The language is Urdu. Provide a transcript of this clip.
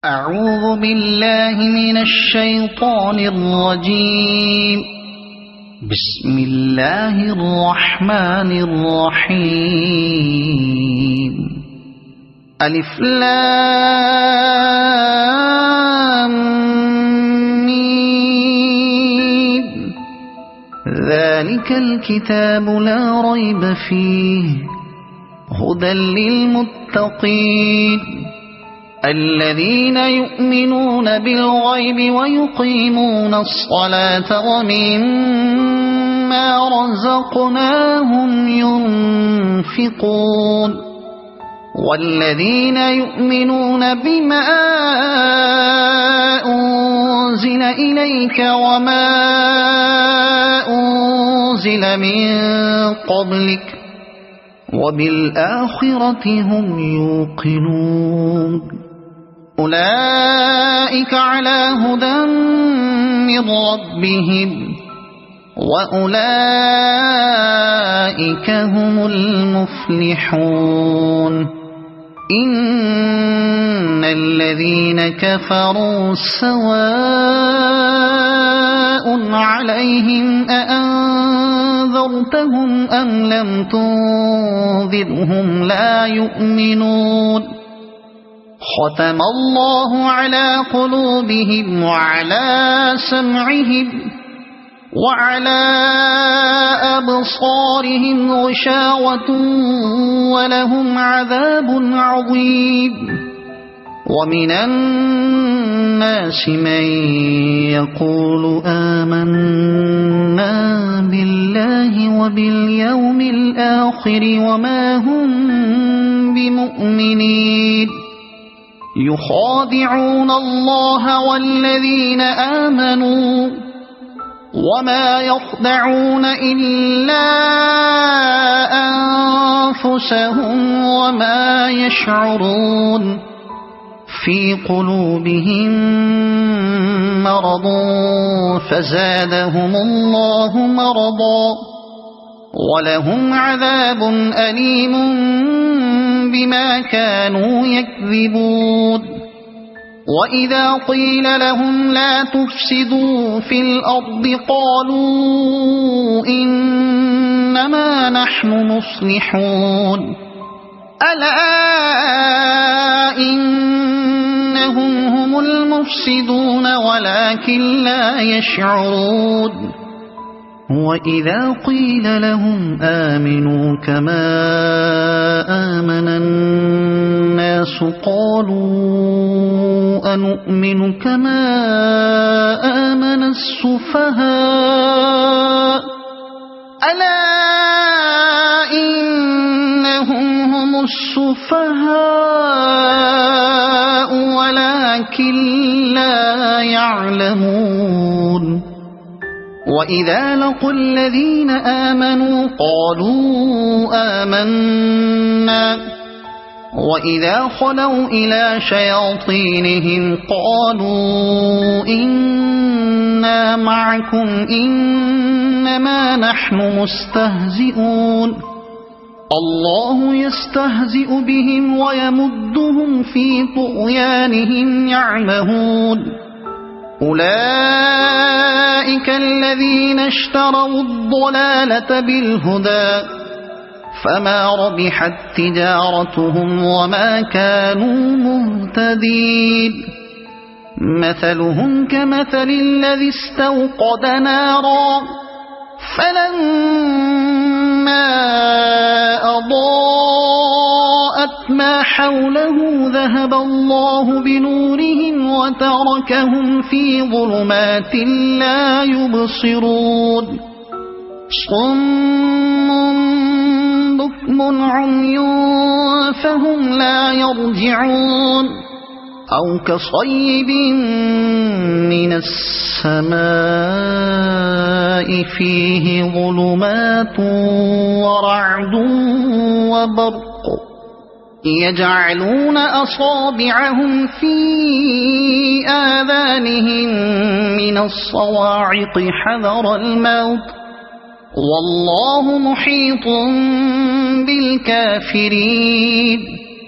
أعوذ بالله من الشيطان الرجيم. بسم الله الرحمن الرحيم. ألف لام ميم. ذلك الكتاب لا ريب فيه هدى للمتقين الذين يؤمنون بالغيب ويقيمون الصلاة ومما رزقناهم ينفقون والذين يؤمنون بما أنزل إليك وما أنزل من قبلك وبالآخرة هم يوقنون أولئك على هدى من ربهم وأولئك هم المفلحون. إن الذين كفروا سواء عليهم أأنذرتهم أم لم تنذرهم لا يؤمنون. ختم الله على قلوبهم وعلى سمعهم وعلى أبصارهم غشاوة ولهم عذاب عظيم. ومن الناس من يقول آمنا بالله وباليوم الآخر وما هم بمؤمنين يخادعون الله والذين آمنوا وما يخدعون إلا أنفسهم وما يشعرون. في قلوبهم مرض فزادهم الله مرضا ولهم عذاب أليم بما كانوا يكذبون. وإذا قيل لهم لا تفسدوا في الأرض قالوا إنما نحن مصلحون. ألا إنهم هم المفسدون ولكن لا يشعرون. وإذا قيل لهم آمنوا كما آمن الناس قالوا أنؤمن كما آمن السفهاء. ألا إنهم هم السفهاء ولكن لا يعلمون. وإذا لقوا الذين آمنوا قالوا آمنا وإذا خلوا إلى شياطينهم قالوا إنا معكم إنما نحن مستهزئون. الله يستهزئ بهم ويمدهم في طغيانهم يعمهون. أولئك الذين اشتروا الضلالة بالهدى فما ربحت تجارتهم وما كانوا مهتدين. مثلهم كمثل الذي استوقد نارا فلما أضاءت ما حوله ذهب الله بنورهم وتركهم في ظلمات لا يبصرون. صم بكم عمي فهم لا يرجعون. أو كصيب من السماء فيه ظلمات ورعد وبرق يجعلون أصابعهم في آذانهم من الصواعق حذر الموت والله محيط بالكافرين.